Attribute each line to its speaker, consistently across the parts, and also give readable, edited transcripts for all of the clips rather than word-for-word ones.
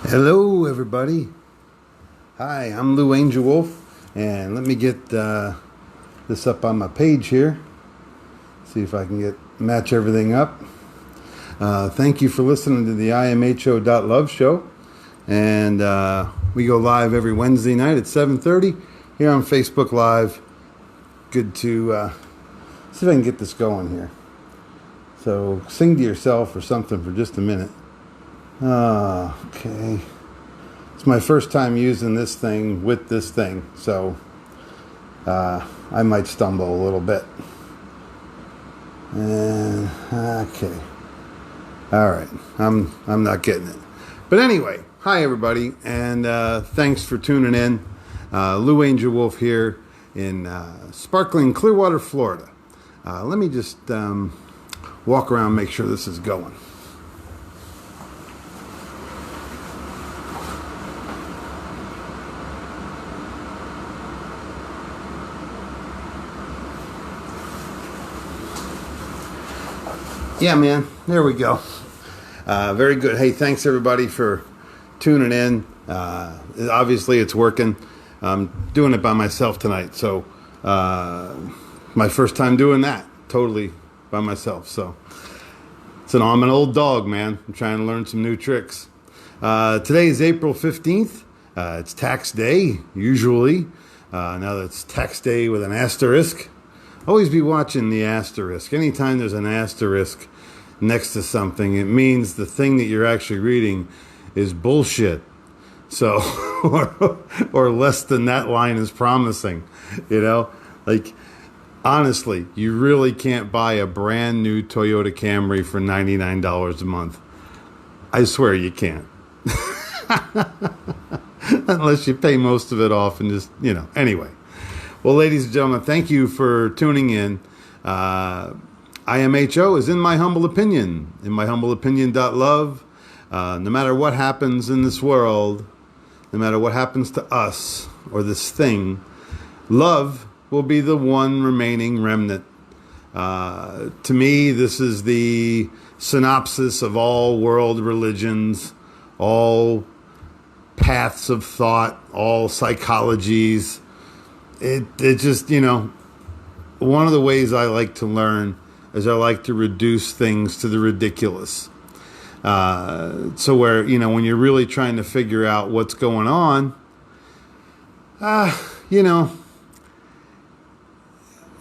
Speaker 1: Hello, everybody. Hi, I'm Lou Angelwolf, and let me get this up on my page here. See if I can match everything up. Thank you for listening to the imho.love show, and we go live every Wednesday night at 7:30 here on Facebook Live. Good to see if I can get this going here. So sing to yourself or something for just a minute. Okay. It's my first time using this thing with this thing, so I might stumble a little bit. And okay. All right. I'm not getting it. But anyway, hi everybody, and thanks for tuning in. Lou Angelwolf here in sparkling Clearwater, Florida. Let me just walk around, make sure this is going. Yeah, man. There we go. Very good. Hey, thanks everybody for tuning in. Obviously, it's working. I'm doing it by myself tonight, so my first time doing that, totally by myself. So I'm an old dog, man. I'm trying to learn some new tricks. Today is April 15th. It's tax day, usually. Now that's tax day with an asterisk. Always be watching the asterisk. Anytime there's an asterisk next to something, it means the thing that you're actually reading is bullshit. So, or less than that line is promising, you know? Like, honestly, you really can't buy a brand new Toyota Camry for $99 a month. I swear you can't. Unless you pay most of it off and just, anyway. Well, ladies and gentlemen, thank you for tuning in. IMHO is in my humble opinion, imho.love. No matter what happens in this world, no matter what happens to us or this thing, love will be the one remaining remnant. To me, this is the synopsis of all world religions, all paths of thought, all psychologies. It just, one of the ways I like to learn is I like to reduce things to the ridiculous. So where, when you're really trying to figure out what's going on,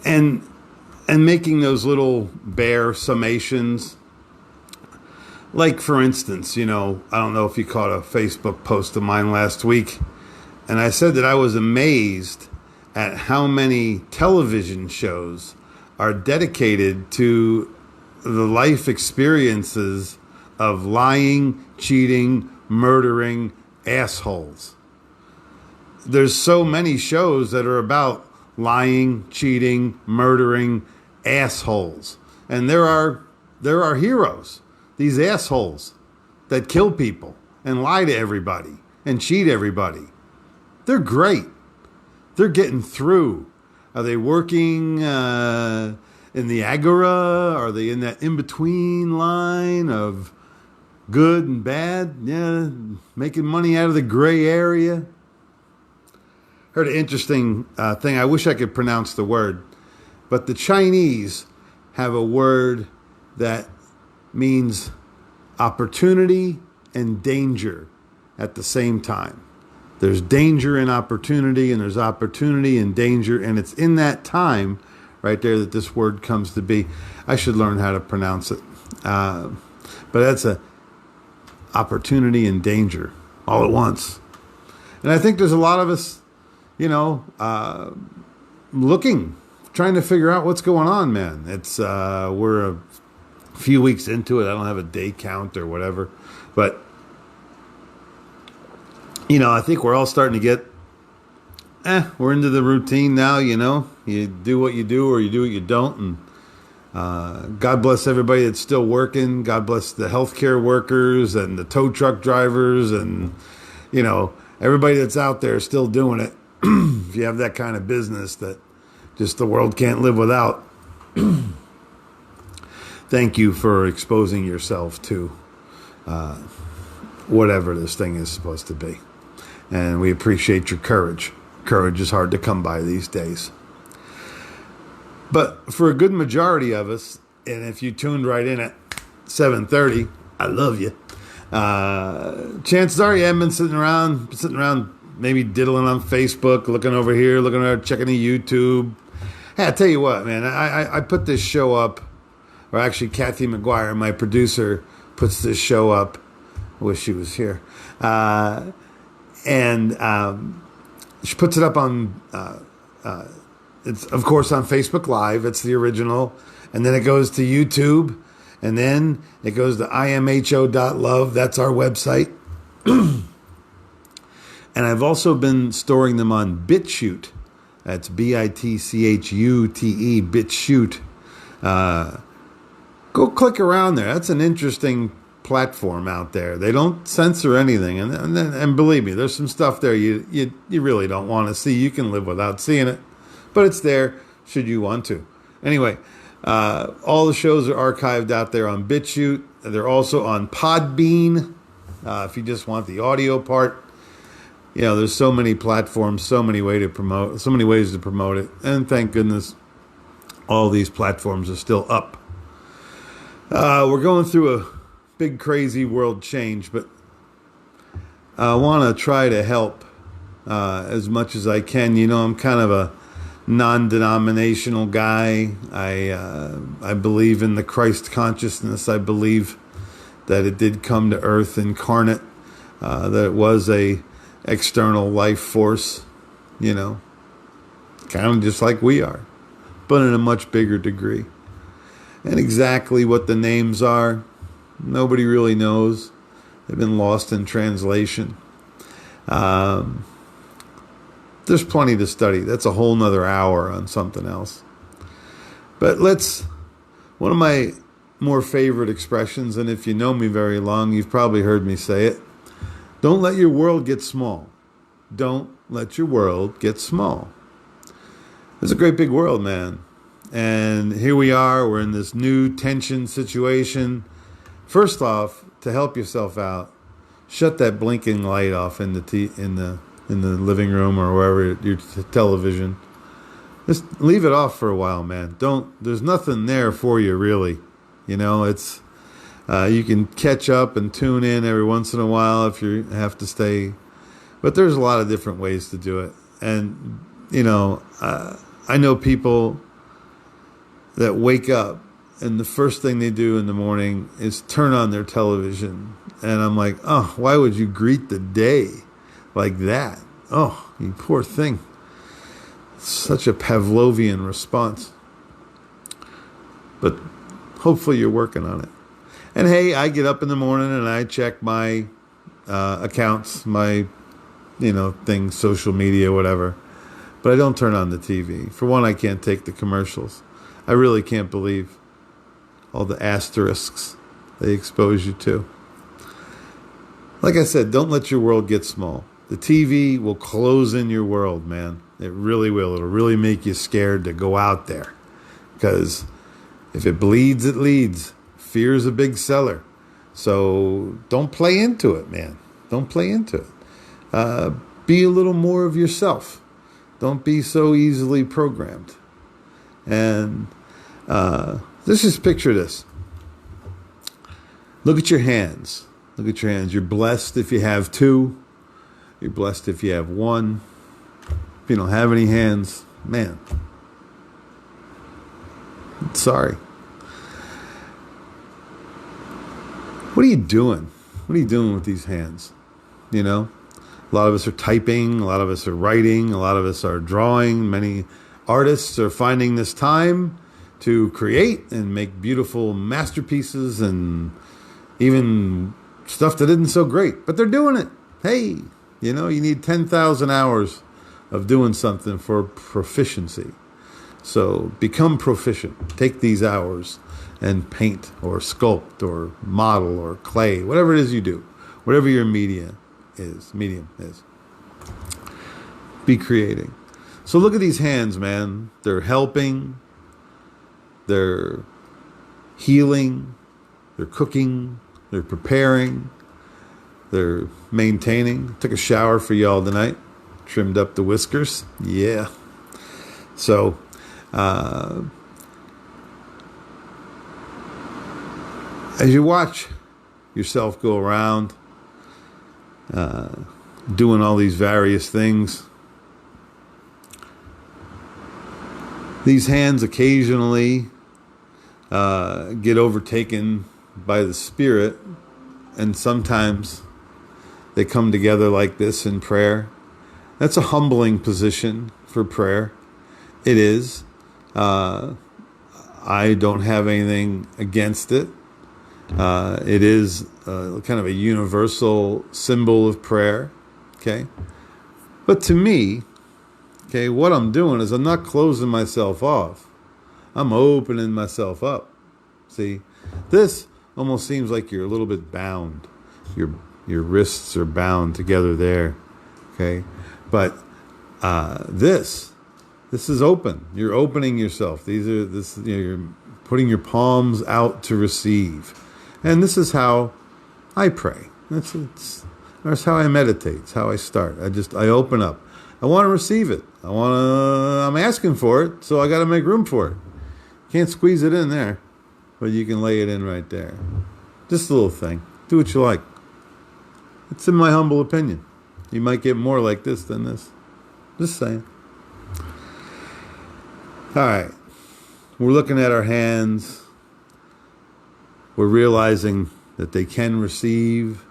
Speaker 1: and making those little bare summations. Like, for instance, I don't know if you caught a Facebook post of mine last week, and I said that I was amazed at how many television shows are dedicated to the life experiences of lying, cheating, murdering assholes. There's so many shows that are about lying, cheating, murdering assholes. And there are heroes, these assholes that kill people and lie to everybody and cheat everybody. They're great. They're getting through. Are they working in the agora? Are they in that in-between line of good and bad? Yeah, making money out of the gray area. Heard an interesting thing. I wish I could pronounce the word. But the Chinese have a word that means opportunity and danger at the same time. There's danger and opportunity, and there's opportunity and danger, and it's in that time right there that this word comes to be. I should learn how to pronounce it. But that's a opportunity and danger all at once. And I think there's a lot of us, trying to figure out what's going on, man. It's we're a few weeks into it. I don't have a day count or whatever, but I think we're all starting to get, we're into the routine now, You do what you do or you do what you don't. And God bless everybody that's still working. God bless the healthcare workers and the tow truck drivers and, everybody that's out there still doing it. If you have that kind of business that just the world can't live without. Thank you for exposing yourself to whatever this thing is supposed to be. And we appreciate your courage. Courage is hard to come by these days. But for a good majority of us, and if you tuned right in at 7:30, I love you. Chances are you haven't been sitting around maybe diddling on Facebook, looking over here, looking over, checking the YouTube. Hey, I tell you what, man, I put this show up, or actually Kathy McGuire, my producer, puts this show up. I wish she was here. And she puts it up on, it's of course on Facebook Live. It's the original. And then it goes to YouTube. And then it goes to imho.love. That's our website. And I've also been storing them on BitChute. That's BITCHUTE, BitChute. Go click around there. That's an interesting platform out there. They don't censor anything. And believe me, there's some stuff there you really don't want to see. You can live without seeing it. But it's there should you want to. Anyway, all the shows are archived out there on BitChute. They're also on Podbean. If you just want the audio part. You know, there's so many platforms, so many ways to promote it. And thank goodness all these platforms are still up. We're going through a big, crazy world change, but I want to try to help as much as I can. You know, I'm kind of a non-denominational guy. I believe in the Christ consciousness. I believe that it did come to earth incarnate, that it was a external life force, you know, kind of just like we are, but in a much bigger degree. And exactly what the names are, nobody really knows. They've been lost in translation. There's plenty to study. That's a whole nother hour on something else. But one of my more favorite expressions, and if you know me very long, you've probably heard me say it. Don't let your world get small. Don't let your world get small. It's a great big world, man. And here we are. We're in this new tension situation. First off, to help yourself out, shut that blinking light off in the living room or wherever your television. Just leave it off for a while, man. There's nothing there for you, really. You know, it's you can catch up and tune in every once in a while if you have to stay. But there's a lot of different ways to do it. And, you know, I know people that wake up and the first thing they do in the morning is turn on their television. And I'm like, oh, why would you greet the day like that? Oh, you poor thing. Such a Pavlovian response. But hopefully you're working on it. And hey, I get up in the morning and I check my accounts, my, things, social media, whatever. But I don't turn on the TV. For one, I can't take the commercials. I really can't believe all the asterisks they expose you to. Like I said, don't let your world get small. The TV will close in your world, man. It really will. It'll really make you scared to go out there. Because if it bleeds, it leads. Fear's a big seller. So don't play into it, man. Don't play into it. Be a little more of yourself. Don't be so easily programmed. And let's just picture this. Look at your hands. Look at your hands. You're blessed if you have two. You're blessed if you have one. If you don't have any hands, man, sorry. What are you doing? What are you doing with these hands? A lot of us are typing. A lot of us are writing. A lot of us are drawing. Many artists are finding this time to create and make beautiful masterpieces and even stuff that isn't so great. But they're doing it. Hey, you need 10,000 hours of doing something for proficiency. So become proficient. Take these hours and paint or sculpt or model or clay, whatever it is you do, whatever your medium is. Be creating. So look at these hands, man. They're helping. They're healing. They're cooking. They're preparing. They're maintaining. Took a shower for y'all tonight. Trimmed up the whiskers. Yeah. So, as you watch yourself go around, doing all these various things, these hands occasionally get overtaken by the Spirit, and sometimes they come together like this in prayer. That's a humbling position for prayer. It is. I don't have anything against it. It is kind of a universal symbol of prayer. Okay? But to me, okay, what I'm doing is I'm not closing myself off. I'm opening myself up. See, this almost seems like you're a little bit bound. Your wrists are bound together there. Okay? But this is open. You're opening yourself. You're putting your palms out to receive. And this is how I pray. That's how I meditate. It's how I start. I open up. I want to receive it. I'm asking for it, so I got to make room for it. Can't squeeze it in there, but you can lay it in right there. Just a little thing. Do what you like. It's in my humble opinion. You might get more like this than this. Just saying. All right. We're looking at our hands. We're realizing that they can receive.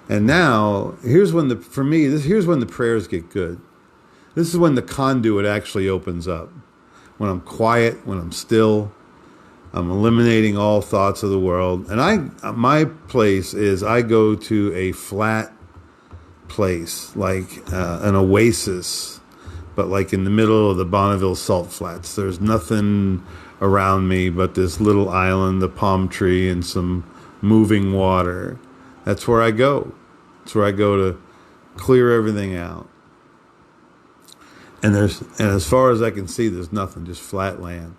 Speaker 1: And now, here's when the prayers get good. This is when the conduit actually opens up. When I'm quiet, when I'm still, I'm eliminating all thoughts of the world. And my place is I go to a flat place, like an oasis, but like in the middle of the Bonneville Salt Flats. There's nothing around me but this little island, the palm tree, and some moving water. That's where I go. That's where I go to clear everything out. And as far as I can see, there's nothing, just flat land.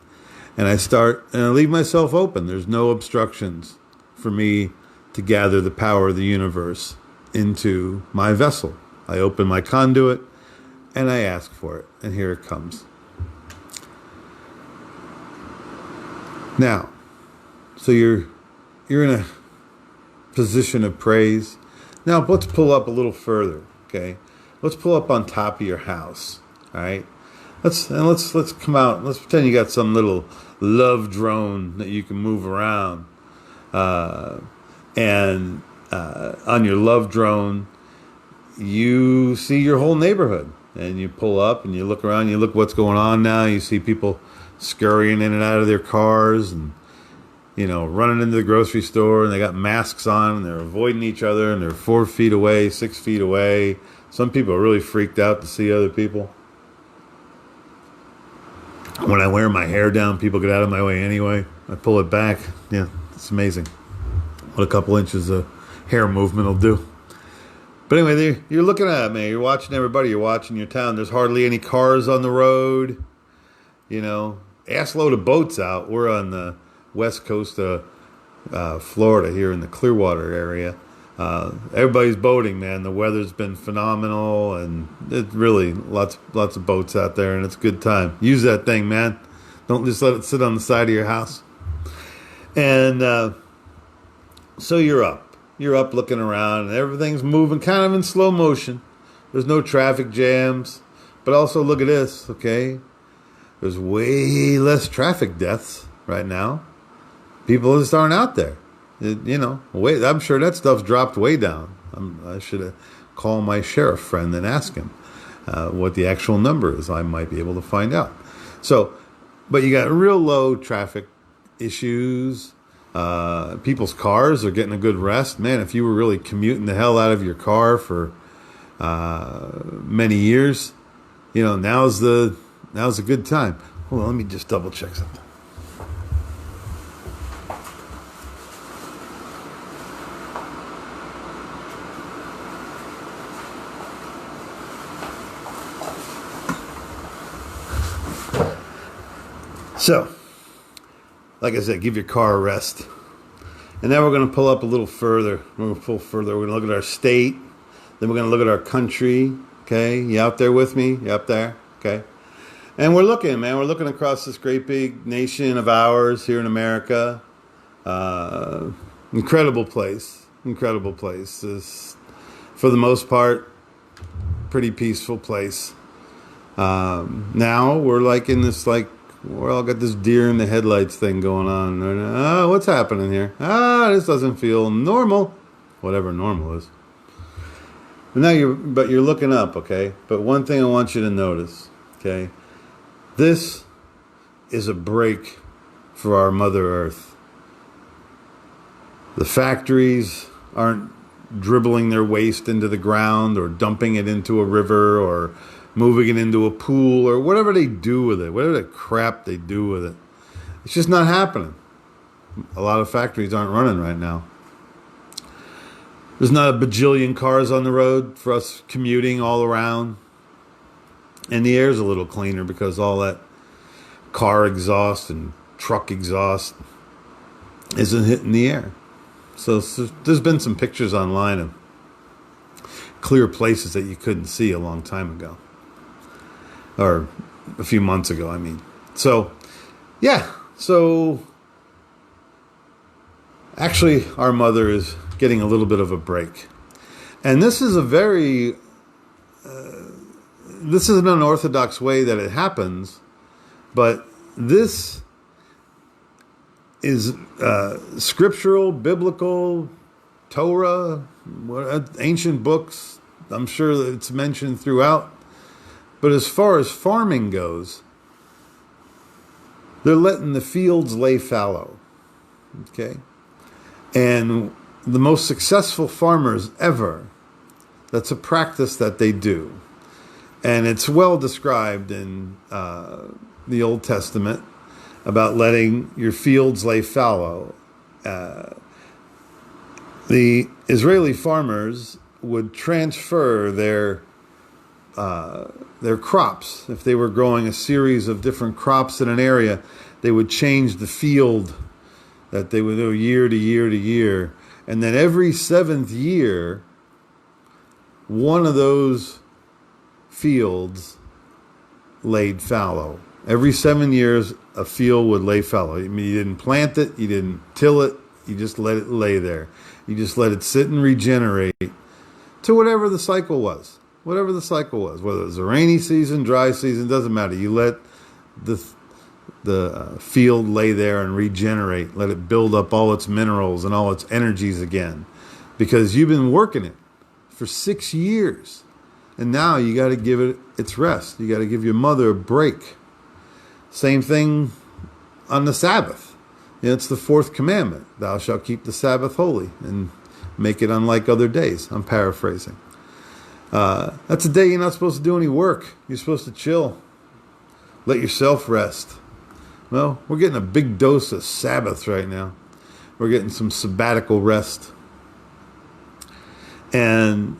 Speaker 1: And I leave myself open. There's no obstructions for me to gather the power of the universe into my vessel. I open my conduit and I ask for it. And here it comes. Now, so you're in a position of praise. Now let's pull up a little further, okay? Let's pull up on top of your house, all right? Let's come out. Let's pretend you got some little love drone that you can move around, and on your love drone, you see your whole neighborhood, and you pull up and you look around. You look what's going on now. You see people scurrying in and out of their cars, and running into the grocery store, and they got masks on, and they're avoiding each other, and they're 4 feet away, 6 feet away. Some people are really freaked out to see other people. When I wear my hair down, people get out of my way anyway. I pull it back. Yeah, it's amazing what a couple inches of hair movement will do. But anyway, you're looking at me. You're watching everybody. You're watching your town. There's hardly any cars on the road. Ass load of boats out. We're on the west coast of Florida here in the Clearwater area. Everybody's boating, man. The weather's been phenomenal, and it's really lots of boats out there, and it's a good time. Use that thing, man. Don't just let it sit on the side of your house. And so you're up looking around, and everything's moving kind of in slow motion. There's no traffic jams, but also look at this, okay? There's way less traffic deaths right now. People just aren't out there. I'm sure that stuff's dropped way down. I should have called my sheriff friend and ask him what the actual number is. I might be able to find out. So, but you got real low traffic issues. People's cars are getting a good rest. Man, if you were really commuting the hell out of your car for many years, now's a good time. Hold on, let me just double check something. So, like I said, give your car a rest. And now we're going to pull up a little further. We're going to pull further. We're going to look at our state. Then we're going to look at our country. Okay, you out there with me? You up there? Okay. And we're looking, man. We're looking across this great big nation of ours here in America. Incredible place. Incredible place. This, for the most part, pretty peaceful place. Now we're like in this, like, we're all got this deer in the headlights thing going on. Oh, what's happening here? This doesn't feel normal. Whatever normal is. But now you're looking up, okay? But one thing I want you to notice, okay? This is a break for our Mother Earth. The factories aren't dribbling their waste into the ground or dumping it into a river or moving it into a pool or whatever they do with it, whatever the crap they do with it. It's just not happening. A lot of factories aren't running right now. There's not a bajillion cars on the road for us commuting all around. And the air's a little cleaner because all that car exhaust and truck exhaust isn't hitting the air. So there's been some pictures online of clear places that you couldn't see a long time ago. Or a few months ago, I mean. So, yeah. So, actually, our mother is getting a little bit of a break. And this is a very... this is an unorthodox way that it happens, but this is scriptural, biblical, Torah, ancient books. I'm sure that it's mentioned throughout. But as far as farming goes, they're letting the fields lay fallow. Okay? And the most successful farmers ever, that's a practice that they do. And it's well described in the Old Testament about letting your fields lay fallow. The Israeli farmers would transfer their crops. If they were growing a series of different crops in an area, they would change the field that they would do year to year to year. And then every 7th year, one of those fields laid fallow. Every 7 years, a field would lay fallow. I mean, you didn't plant it, you didn't till it, you just let it lay there. You just let it sit and regenerate to whatever the cycle was. Whatever the cycle was, whether it was a rainy season, dry season, doesn't matter. You let the field lay there and regenerate. Let it build up all its minerals and all its energies again. Because you've been working it for 6 years. And now you got to give it its rest. You got to give your mother a break. Same thing on the Sabbath. It's the 4th commandment. Thou shalt keep the Sabbath holy and make it unlike other days. I'm paraphrasing. That's a day you're not supposed to do any work. You're supposed to chill. Let yourself rest. Well, we're getting a big dose of Sabbath right now. We're getting some sabbatical rest. And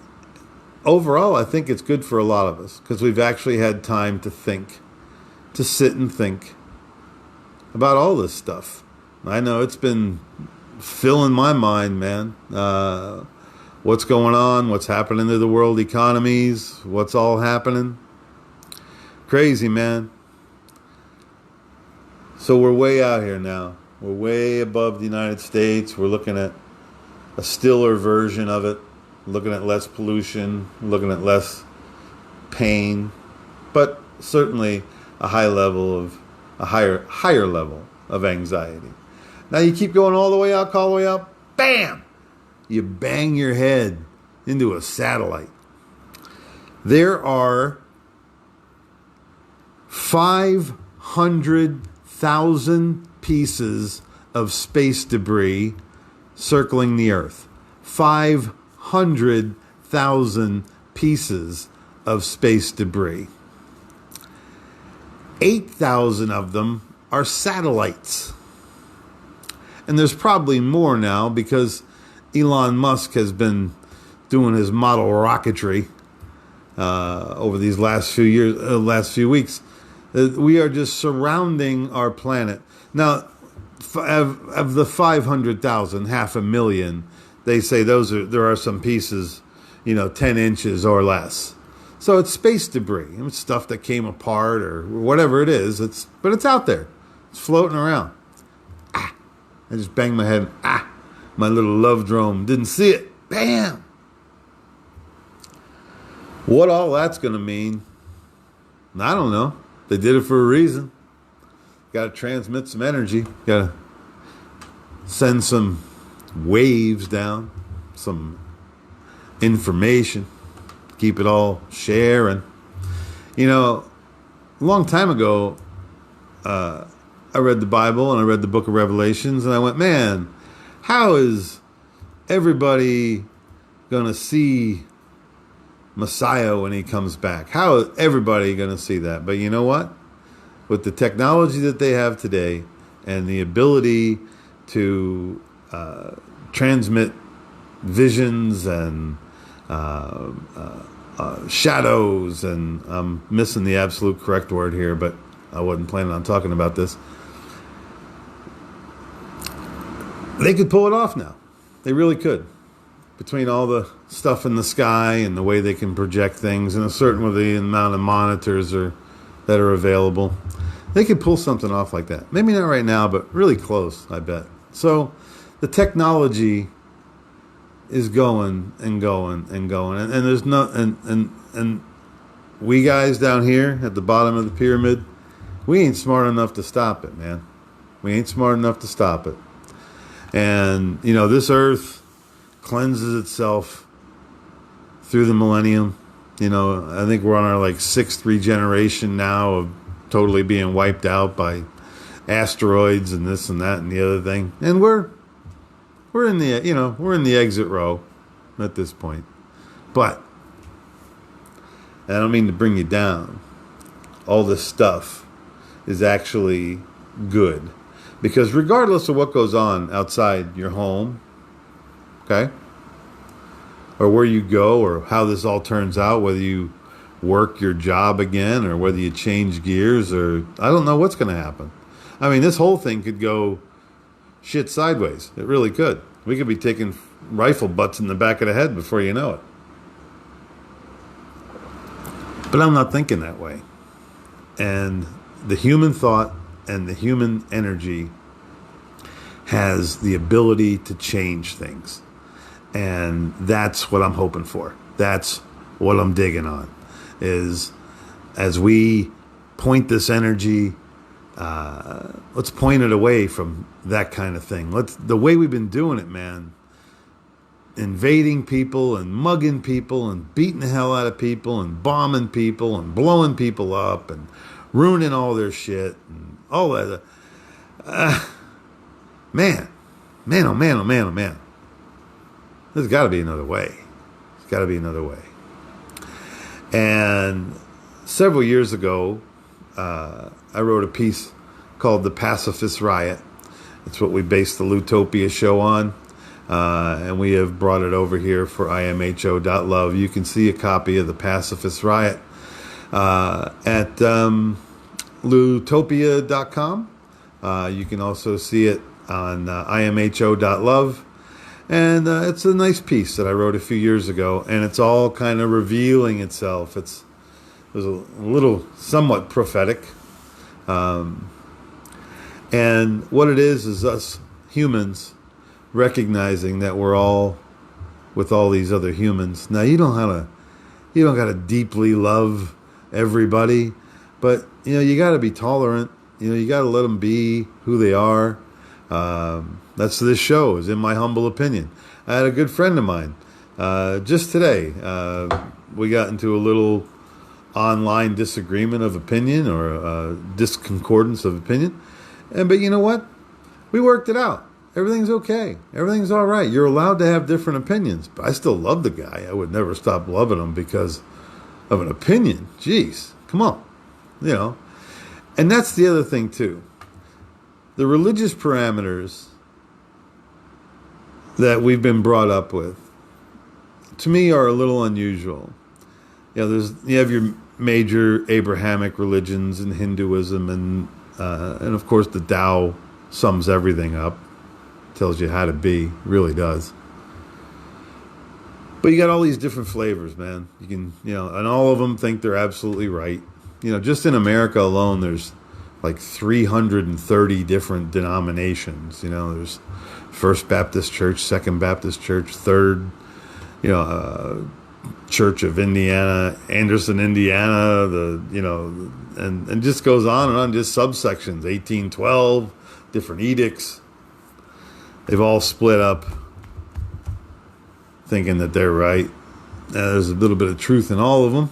Speaker 1: overall, I think it's good for a lot of us because we've actually had time to think, to sit and think about all this stuff. I know it's been filling my mind, man. What's going on, what's happening to the world economies, what's all happening. Crazy, man. So we're way out here now. We're way above the United States. We're looking at a stiller version of it, looking at less pollution, looking at less pain, but certainly a higher level of anxiety. Now you keep going all the way up, bam! You bang your head into a satellite. There are 500,000 pieces of space debris circling the Earth. 500,000 pieces of space debris. 8,000 of them are satellites. And there's probably more now because Elon Musk has been doing his model rocketry over these last few weeks. We are just surrounding our planet. Now, of the 500,000, 500,000, they say there are some pieces, 10 inches or less. So it's space debris. It's stuff that came apart or whatever it is. But it's out there. It's floating around. I just banged my head. My little love drone. Didn't see it. Bam! What all that's going to mean, I don't know. They did it for a reason. Got to transmit some energy. Got to send some waves down, some information, keep it all sharing. A long time ago, I read the Bible and I read the book of Revelations, and I went, man, how is everybody going to see Messiah when he comes back? How is everybody going to see that? But you know what? With the technology that they have today and the ability to transmit visions and shadows, and I'm missing the absolute correct word here, but I wasn't planning on talking about this. They could pull it off now. They really could. Between all the stuff in the sky and the way they can project things, and a certain with the amount of monitors that are available, they could pull something off like that. Maybe not right now, but really close, I bet. So the technology is going and going and going, and there's no and we guys down here at the bottom of the pyramid, we ain't smart enough to stop it, man. We ain't smart enough to stop it. And this earth cleanses itself through the millennium. I think we're on our 6th regeneration now of totally being wiped out by asteroids and this and that and the other thing. And we're in the exit row at this point. But I don't mean to bring you down. All this stuff is actually good, because regardless of what goes on outside your home, okay, or where you go, or how this all turns out, whether you work your job again or whether you change gears, or I don't know what's going to happen. I mean, this whole thing could go shit sideways. It really could. We could be taking rifle butts in the back of the head before you know it. But I'm not thinking that way. And the human thought and the human energy has the ability to change things. And that's what I'm hoping for. That's what I'm digging on, is as we point this energy, let's point it away from that kind of thing. The way we've been doing it, man, invading people and mugging people and beating the hell out of people and bombing people and blowing people up and ruining all their shit and all that. Man, oh man. There's got to be another way. There's got to be another way. And several years ago, I wrote a piece called The Pacifist Riot. It's what we based the Lutopia show on. And we have brought it over here for imho.love. You can see a copy of The Pacifist Riot at lutopia.com. You can also see it on imho.love. And it's a nice piece that I wrote a few years ago, and it's all kind of revealing itself. It was a little somewhat prophetic. And what it is us humans recognizing that we're all with all these other humans. Now, you don't got to deeply love everybody, but you got to be tolerant. You got to let them be who they are. That's this show, is in my humble opinion. I had a good friend of mine just today. We got into a little online disagreement of opinion, or disconcordance of opinion. But you know what? We worked it out. Everything's okay. Everything's all right. You're allowed to have different opinions. But I still love the guy. I would never stop loving him because of an opinion. Jeez, come on. And that's the other thing, too. The religious parameters that we've been brought up with, to me, are a little unusual. You have your major Abrahamic religions and Hinduism and of course the Tao sums everything up, tells you how to be, really does. But you got all these different flavors, man. You can, and all of them think they're absolutely right. Just in America alone, there's like 330 different denominations. There's First Baptist Church, Second Baptist Church, Third, Church of Indiana, Anderson, Indiana, and just goes on, just subsections, 1812, different edicts. They've all split up thinking that they're right. There's a little bit of truth in all of them.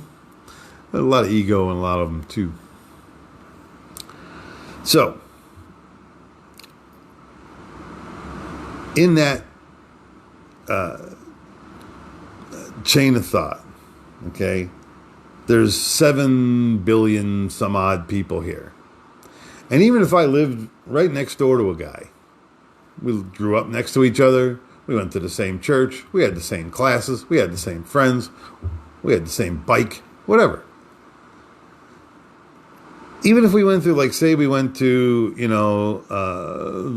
Speaker 1: But a lot of ego in a lot of them too. So, in that chain of thought, okay, there's 7 billion some odd people here. And even if I lived right next door to a guy, we grew up next to each other, we went to the same church, we had the same classes, we had the same friends, we had the same bike, whatever. Even if we went through, like, say we went to, the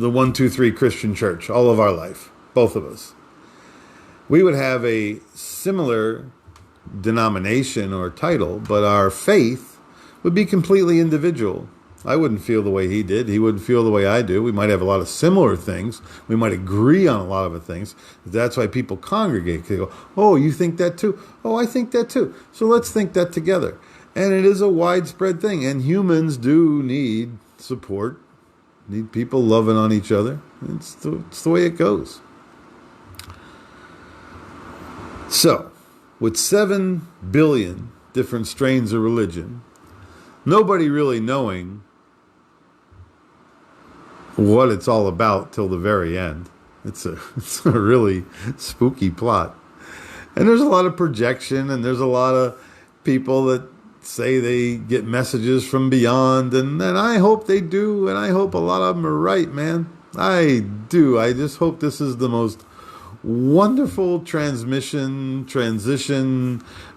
Speaker 1: 1-2-3 Christian church all of our life, both of us, we would have a similar denomination or title, but our faith would be completely individual. I wouldn't feel the way he did. He wouldn't feel the way I do. We might have a lot of similar things. We might agree on a lot of the things. That's why people congregate. They go, oh, you think that too? Oh, I think that too. So let's think that together. And it is a widespread thing. And humans do need support, need people loving on each other. It's the way it goes. So, with 7 billion different strains of religion, nobody really knowing what it's all about till the very end. It's a really spooky plot. And there's a lot of projection, and there's a lot of people that say they get messages from beyond, and I hope they do, and I hope a lot of them are right, man. I do. I just hope this is the most wonderful transition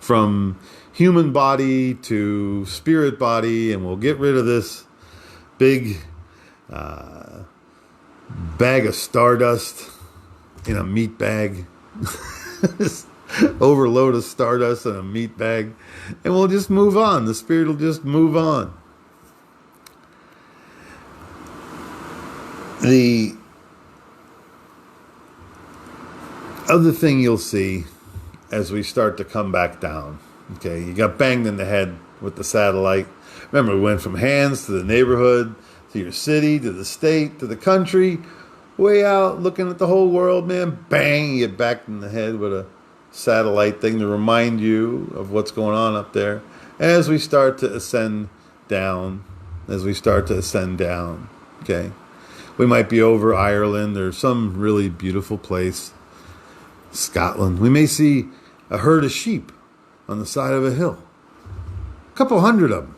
Speaker 1: from human body to spirit body, and we'll get rid of this big bag of stardust in a meat bag. Overload of stardust in a meat bag, and we'll just move on. The spirit will just move on. The other thing you'll see as we start to come back down, okay, you got banged in the head with the satellite. Remember, we went from hands to the neighborhood, to your city, to the state, to the country, way out looking at the whole world, man. Bang, you get back in the head with a satellite thing to remind you of what's going on up there. As we start to ascend down, okay, we might be over Ireland or some really beautiful place, Scotland. We may see a herd of sheep on the side of a hill, a couple hundred of them,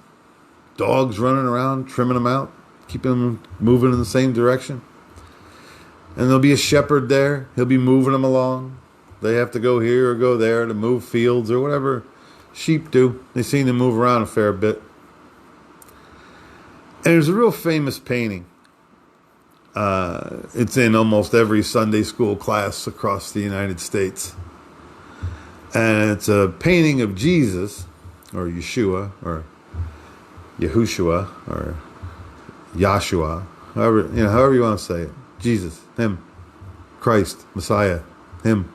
Speaker 1: dogs running around, trimming them out, keeping them moving in the same direction. And there'll be a shepherd there. He'll be moving them along. They have to go here or go there to move fields or whatever sheep do. They seem to move around a fair bit. And there's a real famous painting. It's in almost every Sunday school class across the United States. And it's a painting of Jesus, or Yeshua, or Yahushua, or Yahshua, however you want to say it. Jesus, him. Christ, Messiah, him.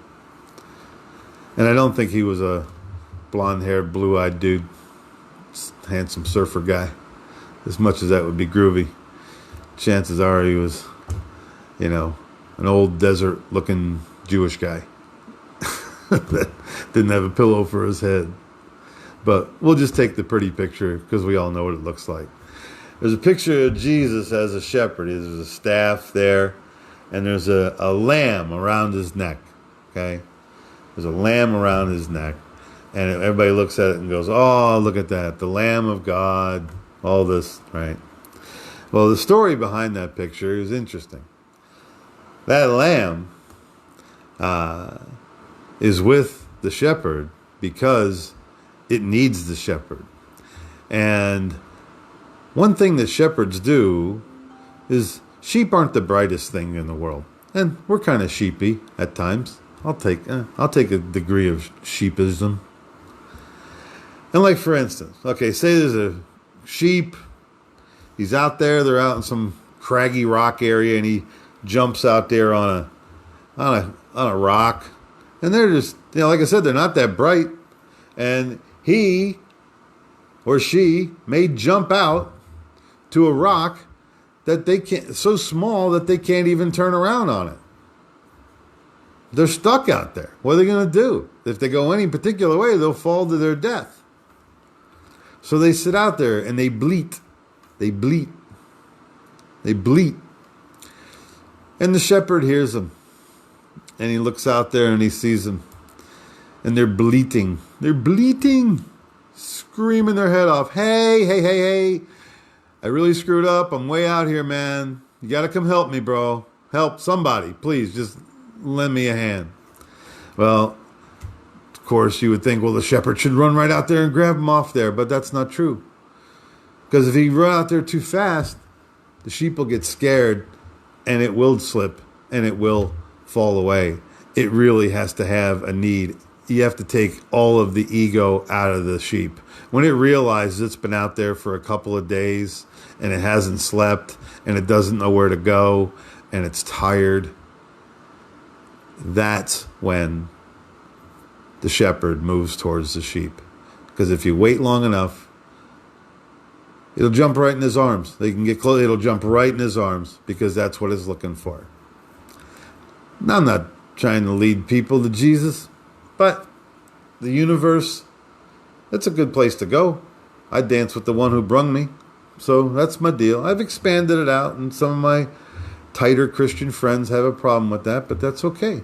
Speaker 1: And I don't think he was a blonde-haired, blue-eyed dude, handsome surfer guy. As much as that would be groovy, chances are he was, an old desert-looking Jewish guy that didn't have a pillow for his head. But we'll just take the pretty picture because we all know what it looks like. There's a picture of Jesus as a shepherd. There's a staff there, and there's a lamb around his neck, okay? There's a lamb around his neck, and everybody looks at it and goes, oh, look at that, the Lamb of God, all this, right? Well, the story behind that picture is interesting. That lamb is with the shepherd because it needs the shepherd. And one thing that shepherds do is Sheep aren't the brightest thing in the world, and we're kind of sheepy at times. I'll take a degree of sheepism. And like for instance, okay, say there's a sheep. He's out there. They're out in some craggy rock area, and he jumps out there on a rock, and they're just, like I said, they're not that bright, and he or she may jump out to a rock that they can't, so small that they can't even turn around on it. They're stuck out there. What are they going to do? If they go any particular way, they'll fall to their death. So they sit out there and they bleat. They bleat. They bleat. And the shepherd hears them. And he looks out there and he sees them. And they're bleating. They're bleating. Screaming their head off. Hey, hey, hey, hey. I really screwed up. I'm way out here, man. You got to come help me, bro. Help somebody. Please, just lend me a hand. Well, of course, you would think, well, the shepherd should run right out there and grab him off there. But that's not true. Because if he run out there too fast, the sheep will get scared and it will slip and it will fall away. It really has to have a need. You have to take all of the ego out of the sheep. When it realizes it's been out there for a couple of days and it hasn't slept and it doesn't know where to go and it's tired, that's when the shepherd moves towards the sheep. Because if you wait long enough, it'll jump right in his arms. They can get close. It'll jump right in his arms because that's what it's looking for. Now, I'm not trying to lead people to Jesus, but the universe, that's a good place to go. I dance with the one who brung me. So that's my deal. I've expanded it out, and some of my tighter Christian friends have a problem with that, but that's okay.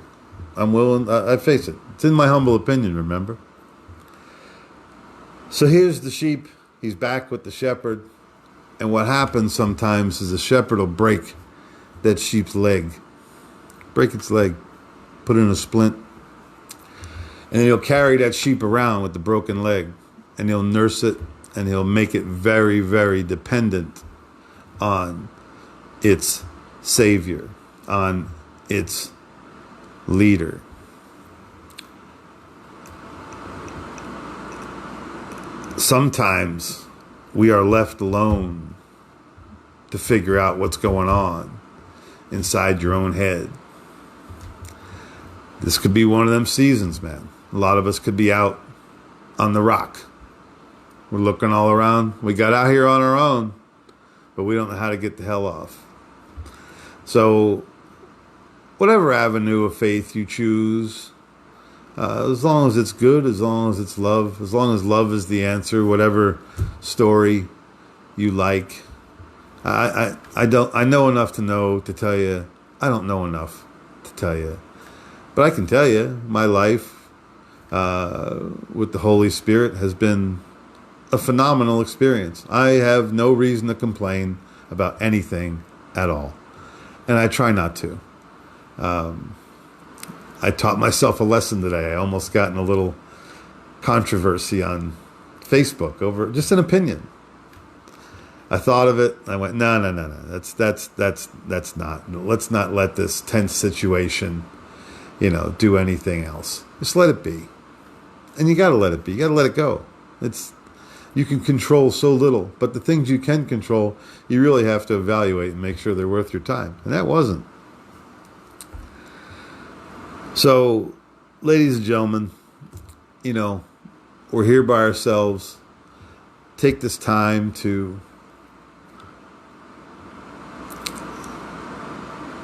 Speaker 1: I'm willing, I face it. It's in my humble opinion, remember? So here's the sheep. He's back with the shepherd. And what happens sometimes is the shepherd will break that sheep's leg. Break its leg. Put it in a splint. And he'll carry that sheep around with the broken leg. And he'll nurse it. And he'll make it very, very dependent on its savior. On its leader. Sometimes we are left alone to figure out what's going on inside your own head. This could be one of them seasons, man. A lot of us could be out on the rock. We're looking all around. We got out here on our own, but we don't know how to get the hell off. So, whatever avenue of faith you choose, as long as it's good, as long as it's love, as long as love is the answer, whatever story you like. I know enough to tell you. I don't know enough to tell you, but I can tell you my life with the Holy Spirit has been a phenomenal experience. I have no reason to complain about anything at all, and I try not to. I taught myself a lesson today. I almost got in a little controversy on Facebook over just an opinion. I thought of it. I went, no. That's not. Let's not let this tense situation, do anything else. Just let it be. And you got to let it be. You got to let it go. You can control so little, but the things you can control, you really have to evaluate and make sure they're worth your time. And that wasn't. So, ladies and gentlemen, we're here by ourselves. Take this time to,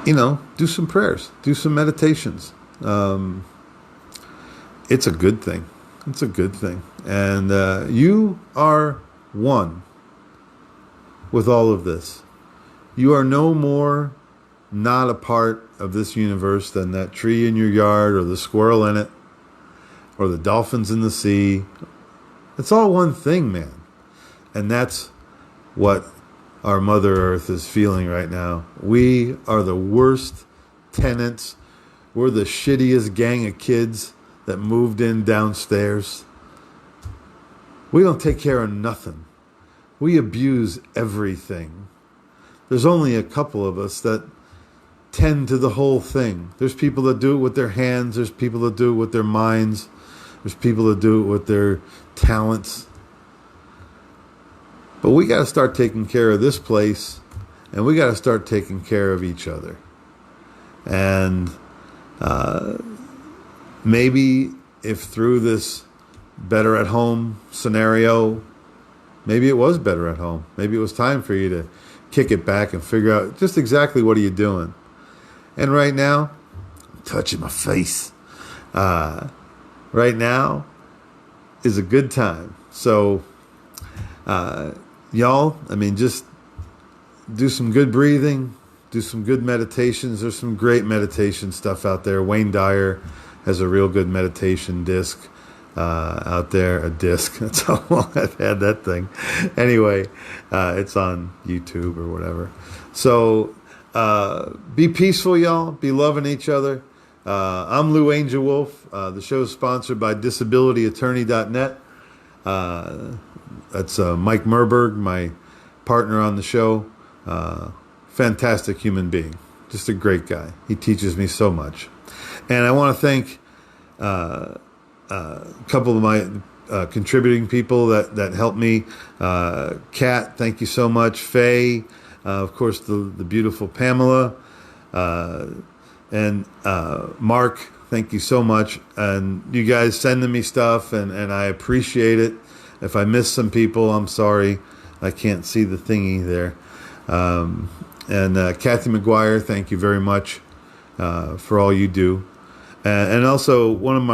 Speaker 1: do some prayers, do some meditations. It's a good thing. It's a good thing. And you are one with all of this. You are no more not a part of this universe than that tree in your yard or the squirrel in it or the dolphins in the sea. It's all one thing, man. And that's what our Mother Earth is feeling right now. We are the worst tenants. We're the shittiest gang of kids that moved in downstairs. We don't take care of nothing. We abuse everything. there's only a couple of us that tend to the whole thing. There's people that do it with their hands. There's people that do it with their minds. There's people that do it with their talents. But we got to start taking care of this place, and we got to start taking care of each other. And maybe if through this better at home scenario, maybe it was better at home. Maybe it was time for you to kick it back and figure out just exactly what are you doing. And right now, I'm touching my face. Right now is a good time. So, y'all, just do some good breathing, do some good meditations. There's some great meditation stuff out there. Wayne Dyer has a real good meditation disc out there. A disc. That's how long I've had that thing. Anyway, it's on YouTube or whatever. So be peaceful, y'all. Be loving each other. I'm Lou Angelwolf. The show is sponsored by disabilityattorney.ney. That's Mike Merberg, my partner on the show. Fantastic human being. Just a great guy. He teaches me so much. And I want to thank a couple of my contributing people that helped me. Kat, thank you so much. Faye, of course, the beautiful Pamela. And Mark, thank you so much. And you guys sending me stuff, and I appreciate it. If I miss some people, I'm sorry. I can't see the thingy there. And Kathy McGuire, thank you very much for all you do. And also one of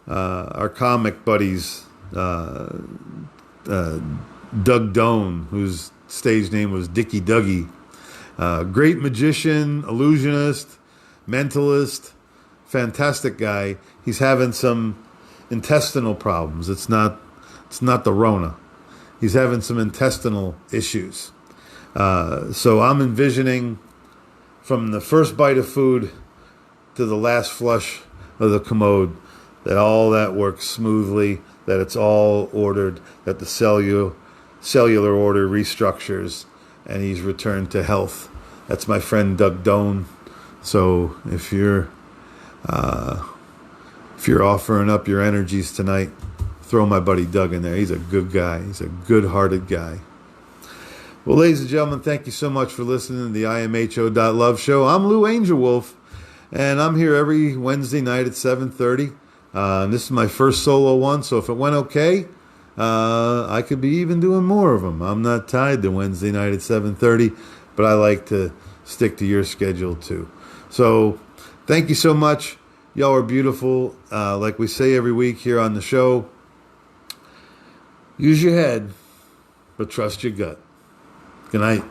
Speaker 1: our comic buddies, Doug Doan, whose stage name was Dickie Dougie. Great magician, illusionist, mentalist, fantastic guy. He's having some intestinal problems. It's not the Rona. He's having some intestinal issues. So I'm envisioning from the first bite of food to the last flush of the commode that all that works smoothly, that it's all ordered, that the cellular order restructures, and he's returned to health. That's my friend Doug Doan. So if you're offering up your energies tonight, throw my buddy Doug in there. He's a good guy. He's a good-hearted guy. Well, ladies and gentlemen, thank you so much for listening to the imho.love show. I'm Lou Angelwolf, and I'm here every Wednesday night at 7:30. This is my first solo one, so if it went okay, I could be even doing more of them. I'm not tied to Wednesday night at 7:30, but I like to stick to your schedule too. So thank you so much. Y'all are beautiful. Like we say every week here on the show, use your head, but trust your gut. Good night.